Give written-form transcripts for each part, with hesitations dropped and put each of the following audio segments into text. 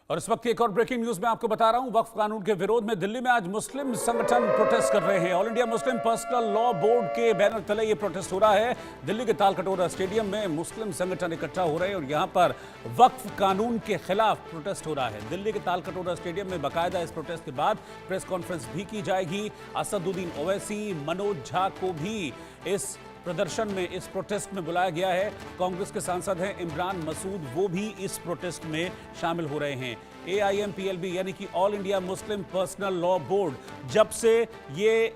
और इस वक्त एक और ब्रेकिंग न्यूज में आपको बता रहा हूं, वक्फ कानून के विरोध में दिल्ली में आज मुस्लिम संगठन प्रोटेस्ट कर रहे हैं। All India Muslim personal law board के बैनर तले ये प्रोटेस्ट हो रहा है। दिल्ली के तालकटोरा स्टेडियम में मुस्लिम संगठन इकट्ठा हो रहे हैं और यहां पर वक्फ कानून के खिलाफ प्रोटेस्ट हो रहा है। दिल्ली के तालकटोरा स्टेडियम में बाकायदा इस प्रोटेस्ट के बाद प्रेस कॉन्फ्रेंस भी की जाएगी। असदुद्दीन ओवैसी, मनोज झा को भी इस प्रदर्शन में, इस प्रोटेस्ट में बुलाया गया है। कांग्रेस के सांसद हैं इमरान मसूद, वो भी इस प्रोटेस्ट में शामिल हो रहे हैं। AIMPLB यानी कि all India Muslim personal law board, जब से ये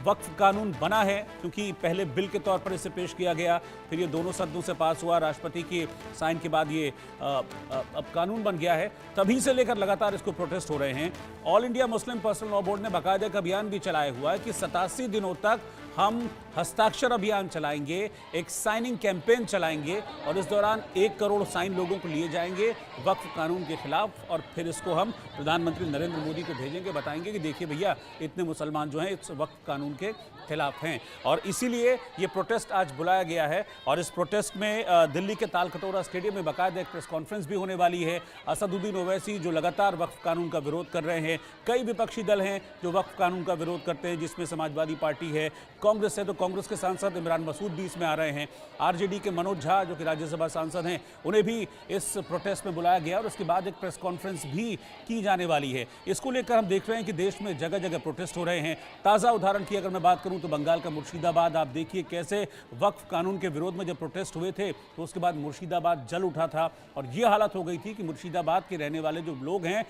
वक्फ कानून बना है, क्योंकि पहले बिल के तौर पर इसे पेश किया गया, फिर ये दोनों सदनों से पास हुआ, राष्ट्रपति के साइन के बाद ये अब कानून बन गया है, तभी से लेकर लगातार इसको प्रोटेस्ट हो रहे हैं। All India Muslim personal law board ने बाकायदा एक अभियान भी चलाया हुआ है कि 87 दिनों तक हम हस्ताक्षर अभियान चलाएंगे, एक साइनिंग कैंपेन चलाएंगे और इस दौरान 1 करोड़ साइन लोगों को लिए जाएंगे वक्फ कानून के खिलाफ, और फिर इसको हम प्रधानमंत्री नरेंद्र मोदी को भेजेंगे, बताएंगे कि देखिए भैया, इतने मुसलमान जो हैं इस वक्फ कानून के खिलाफ हैं। और इसीलिए ये प्रोटेस्ट आज बुलाया गया है। और इस प्रोटेस्ट में दिल्ली के तालकटोरा स्टेडियम में बाकायदा एक प्रेस कॉन्फ्रेंस भी होने वाली है। असदुद्दीन ओवैसी जो लगातार वक्फ कानून का विरोध कर रहे हैं, कई विपक्षी दल हैं जो वक्फ कानून का विरोध करते हैं, जिसमें समाजवादी पार्टी है, कांग्रेस है, तो कांग्रेस के सांसद इमरान मसूद भी इसमें आ रहे हैं। RJD के मनोज झा जो कि राज्यसभा सांसद हैं, उन्हें भी इस प्रोटेस्ट में बुलाया गया और उसके बाद एक प्रेस कॉन्फ्रेंस भी की जाने वाली है। इसको लेकर हम देख रहे हैं कि देश में जगह जगह प्रोटेस्ट हो रहे हैं। ताज़ा उदाहरण की अगर मैं बात करूं तो बंगाल का मुर्शिदाबाद, आप देखिए कैसे वक्फ कानून के विरोध में जब प्रोटेस्ट हुए थे तो उसके बाद मुर्शिदाबाद जल उठा था और ये हालत हो गई थी कि मुर्शिदाबाद के रहने वाले जो लोग हैं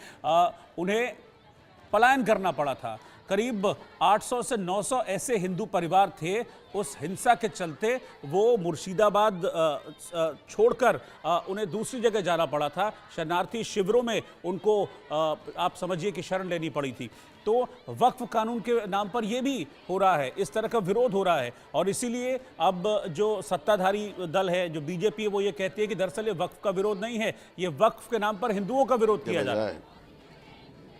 उन्हें पलायन करना पड़ा था। करीब 800 से 900 ऐसे हिंदू परिवार थे, उस हिंसा के चलते वो मुर्शिदाबाद छोड़कर उन्हें दूसरी जगह जाना पड़ा था। शरणार्थी शिविरों में उनको आप समझिए कि शरण लेनी पड़ी थी। तो वक्फ कानून के नाम पर यह भी हो रहा है, इस तरह का विरोध हो रहा है। और इसीलिए अब जो सत्ताधारी दल है, जो BJP है, वो ये कहती है कि दरअसल ये वक्फ का विरोध नहीं है, ये वक्फ के नाम पर हिंदुओं का विरोध किया जा रहा है।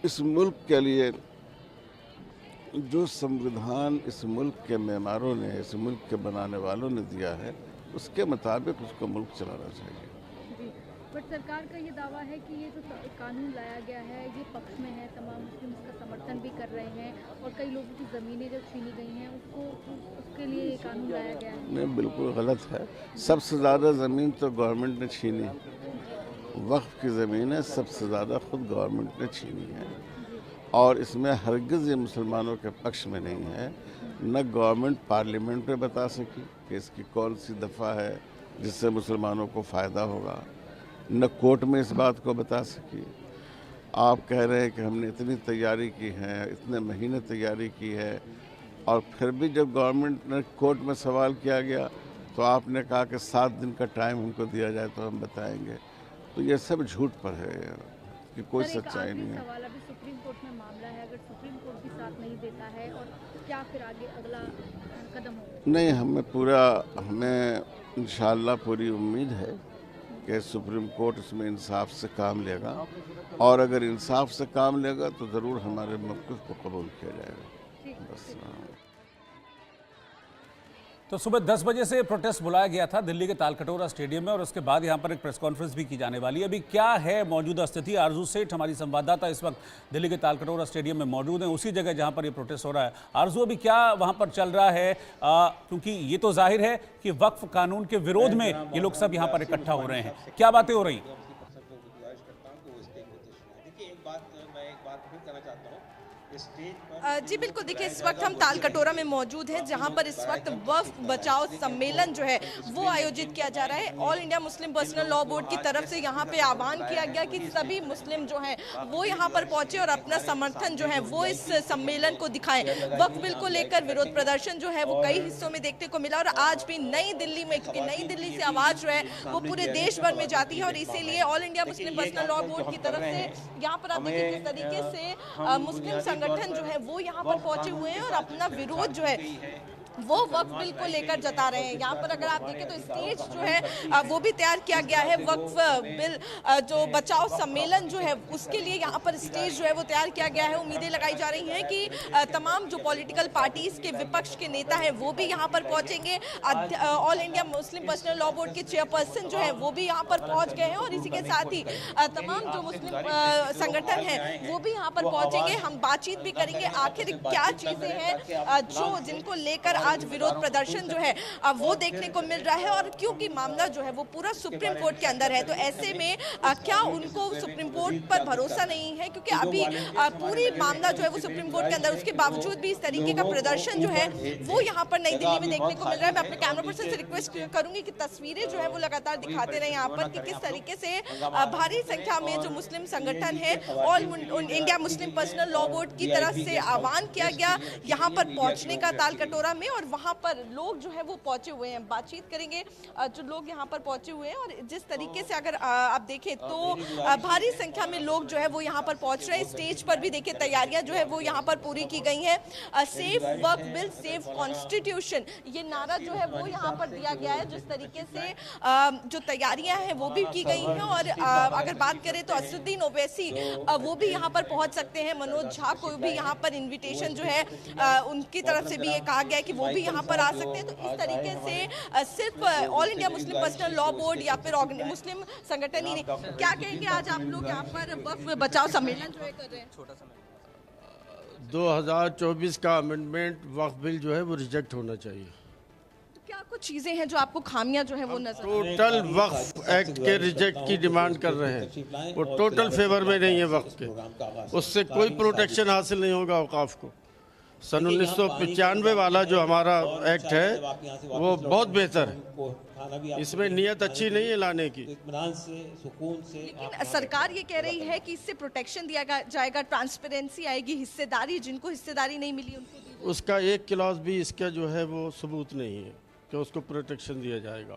इस मुल्क के लिए जो संविधान इस मुल्क के मेमारों ने, इस मुल्क के बनाने वालों ने दिया है, उसके मुताबिक उसको मुल्क चलाना चाहिए। जी, बट सरकार का ये दावा है कि ये जो कानून लाया गया है ये पक्ष में है, तमाम मुस्लिम इसका समर्थन भी कर रहे हैं और कई लोगों की ज़मीनें जो छीनी गई हैं उसके लिए ये कानून लाया गया है। नहीं, बिल्कुल गलत है। सबसे ज़्यादा ज़मीन तो गवर्नमेंट ने छीनी, वक्फ की ज़मीनें सबसे ज़्यादा खुद गवर्नमेंट ने छीनी है और इसमें हरगिज़ ये मुसलमानों के पक्ष में नहीं है। न गवर्नमेंट पार्लियामेंट में बता सकी कि इसकी कौन सी दफ़ा है जिससे मुसलमानों को फ़ायदा होगा, न कोर्ट में इस बात को बता सकी। आप कह रहे हैं कि हमने इतनी तैयारी की है, इतने महीने तैयारी की है, और फिर भी जब गवर्नमेंट ने कोर्ट में सवाल किया गया तो आपने कहा कि 7 दिन का टाइम हमको दिया जाए तो हम बताएंगे। तो ये सब झूठ पर है कि कोई सच्चाई नहीं है। सुप्रीम कोर्ट में मामला है, अगर सुप्रीम कोर्ट भी साथ नहीं देता है और क्या फिर आगे अगला कदम होगा? नहीं, हमें इंशाअल्लाह पूरी उम्मीद है कि सुप्रीम कोर्ट इसमें इंसाफ से काम लेगा और अगर इंसाफ से काम लेगा तो ज़रूर हमारे मौक़िफ़ को कबूल किया जाएगा। बस। तो सुबह 10 बजे से प्रोटेस्ट बुलाया गया था दिल्ली के तालकटोरा स्टेडियम में और उसके बाद यहां पर एक प्रेस कॉन्फ्रेंस भी की जाने वाली है। अभी क्या है मौजूदा स्थिति, आरजू सेठ हमारी संवाददाता इस वक्त दिल्ली के तालकटोरा स्टेडियम में मौजूद हैं, उसी जगह जहां पर ये प्रोटेस्ट हो रहा है। आरजू, अभी क्या वहां पर चल रहा है, क्योंकि ये तो जाहिर है कि वक्फ कानून के विरोध में ये लोग सब यहाँ पर इकट्ठा हो रहे हैं, क्या बातें हो रही? जी बिल्कुल, देखिए इस वक्त हम तालकटोरा में मौजूद हैं जहां पर इस वक्त वक्फ बचाओ सम्मेलन जो है वो आयोजित किया जा रहा है। All India Muslim personal law board की तरफ से यहां पे आह्वान किया गया कि सभी मुस्लिम जो हैं वो यहां पर पहुंचे और अपना समर्थन जो है वो इस सम्मेलन को दिखाएं। वक्फ बिल को लेकर विरोध प्रदर्शन जो है वो कई हिस्सों में देखने को मिला और आज भी नई दिल्ली में, क्योंकि नई दिल्ली से आवाज जो है वो पूरे देश भर में जाती है और इसीलिए all India Muslim personal law board की तरफ से यहाँ पर आप देखिए किस तरीके से मुस्लिम संगठन जो है वो यहाँ पर पहुंचे हुए हैं और अपना विरोध जो है वो वक्फ बिल को लेकर जता रहे हैं। यहाँ पर अगर आप देखें तो स्टेज जो है वो भी तैयार किया गया है। वक्फ बिल जो बचाओ सम्मेलन जो है उसके लिए यहाँ पर स्टेज जो है वो तैयार किया गया है। उम्मीदें लगाई जा रही हैं कि तमाम जो पॉलिटिकल पार्टीज के विपक्ष के नेता हैं वो भी यहाँ पर पहुंचेंगे। All India Muslim personal law board के चेयरपर्सन जो है वो भी यहाँ पर पहुंच गए हैं और इसी के साथ ही तमाम जो मुस्लिम संगठन हैं वो भी यहाँ पर पहुंचेंगे। हम बातचीत भी करेंगे आखिर क्या चीजें हैं जो जिनको लेकर आज विरोध प्रदर्शन जो है वो देखने को मिल रहा है, और क्योंकि मामला जो है वो पूरा सुप्रीम कोर्ट के अंदर है तो ऐसे में क्या उनको सुप्रीम कोर्ट पर भरोसा नहीं है, क्योंकि अभी पूरी मामला जो है वो सुप्रीम कोर्ट के अंदर, उसके बावजूद भी इस तरीके का प्रदर्शन जो है वो यहाँ पर नई दिल्ली में देखने को मिल रहा है। मैं अपने कैमरा पर्सन से रिक्वेस्ट करूंगी कि तस्वीरें जो है वो लगातार दिखाते रहे यहाँ पर कि किस तरीके से भारी संख्या में जो मुस्लिम संगठन है all India Muslim personal law board की तरफ से आह्वान किया गया यहाँ पर पहुंचने का तालकटोरा में, और वहां पर लोग जो है वो पहुंचे हुए हैं। बातचीत करेंगे जो लोग यहाँ पर पहुंचे हुए हैं, और जिस तरीके से अगर आप देखें तो भारी संख्या में लोग जो है वो यहाँ पर पहुंच रहे हैं। स्टेज पर भी देखिए तैयारियां जो है वो यहाँ पर पूरी की गई हैं। सेफ वक्फ बिल सेफ कॉन्स्टिट्यूशन ये नारा जो है वो यहाँ पर दिया गया है। जिस तरीके से जो तैयारियां हैं वो भी की गई हैं, और अगर बात करें तो असदुद्दीन ओवैसी वो भी यहाँ पर पहुंच सकते हैं। मनोज झा को भी यहाँ पर इन्विटेशन जो है उनकी तरफ से भी ये कहा गया है कि वो भी यहाँ पर आ सकते हैं। तो इस तरीके से सिर्फ all India Muslim personal law board या फिर मुस्लिम संगठन ही नहीं, क्या कहेंगे आज आप लोग यहाँ पर वक्फ बचाओ सम्मेलन जो है कर रहे हैं? 2024 का अमेंडमेंट वक्फ बिल जो है वो रिजेक्ट होना चाहिए। क्या कुछ चीजें हैं जो आपको खामियां जो है वो नजर टोटल वक्फ एक्ट के रिजेक्ट की डिमांड कर रहे हैं। वो टोटल फेवर में नहीं है वक्फ के, उससे कोई प्रोटेक्शन हासिल नहीं होगा औकाफ को। सन 1995 वाला जो हमारा एक्ट है वो बहुत बेहतर है, इसमें नीयत अच्छी नहीं है लाने की। लेकिन सरकार ये कह रही है कि इससे प्रोटेक्शन दिया जाएगा, ट्रांसपेरेंसी आएगी, हिस्सेदारी जिनको हिस्सेदारी नहीं मिली उनको उसका एक क्लॉज भी इसका जो है वो सबूत नहीं है कि उसको प्रोटेक्शन दिया जाएगा।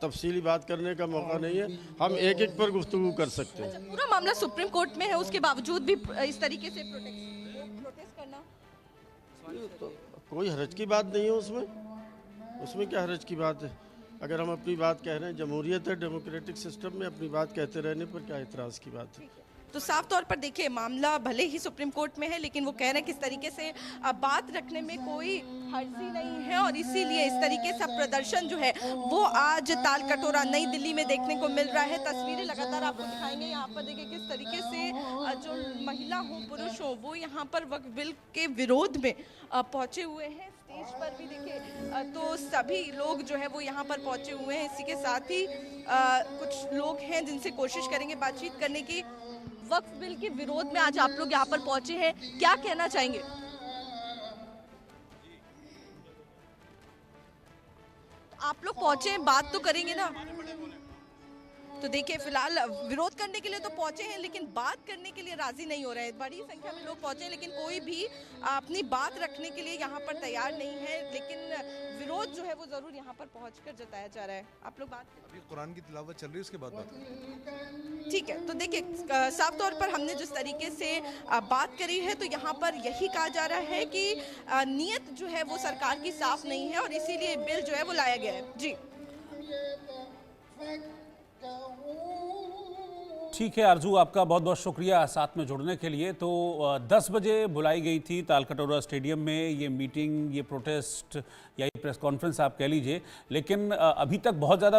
तफसीली बात करने का मौका नहीं है, हम एक एक पर गुफ्तगू कर सकते हैं। पूरा मामला सुप्रीम कोर्ट में है, उसके बावजूद भी इस तरीके से प्रोटेस्ट करना तो कोई हरज की बात नहीं है उसमें क्या हरज की बात है? अगर हम अपनी बात कह रहे हैं, जमहूरियत है, डेमोक्रेटिक सिस्टम में अपनी बात कहते रहने पर क्या इतराज़ की बात है? तो साफ तौर पर देखिए मामला भले ही सुप्रीम कोर्ट में है, लेकिन वो कह रहे हैं किस तरीके से बात रखने में कोई हर्ज ही नहीं है, और इसीलिए इस तरीके से प्रदर्शन जो है वो आज तालकटोरा नई दिल्ली में देखने को मिल रहा है। तस्वीरें लगातार आपको दिखाएंगे। यहाँ पर देखिए किस तरीके से जो महिला हो पुरुष हो वो यहाँ पर वक्फ बिल के विरोध में पहुंचे हुए हैं। स्टेज पर भी देखिए तो सभी लोग जो है वो यहाँ पर पहुंचे हुए हैं। इसी के साथ ही कुछ लोग हैं जिनसे कोशिश करेंगे बातचीत करने की। वक्फ बिल के विरोध में आज आप लोग यहाँ पर पहुंचे हैं, क्या कहना चाहेंगे? आप लोग पहुंचे हैं, बात तो करेंगे ना? तो देखिए फिलहाल विरोध करने के लिए तो पहुंचे हैं, लेकिन बात करने के लिए राजी नहीं हो रहे हैं। बड़ी संख्या में लोग पहुंचे हैं, लेकिन कोई भी अपनी बात रखने के लिए यहाँ पर तैयार नहीं है। लेकिन विरोध जो है वो जरूर यहाँ पर पहुंचकर जताया जा रहा है। आप लोग बात अभी कुरान की तिलावत चल रही है, उसके बाद बात ठीक है। तो देखिए साफ तौर पर हमने जिस तरीके से बात करी है तो यहाँ पर यही कहा जा रहा है कि नीयत जो है वो सरकार की साफ नहीं है, और इसीलिए बिल जो है वो लाया गया है। जी ठीक है आरजू, आपका बहुत बहुत शुक्रिया साथ में जुड़ने के लिए। तो 10 बजे बुलाई गई थी तालकटोरा स्टेडियम में ये मीटिंग, ये प्रोटेस्ट या ये प्रेस कॉन्फ्रेंस आप कह लीजिए, लेकिन अभी तक बहुत ज़्यादा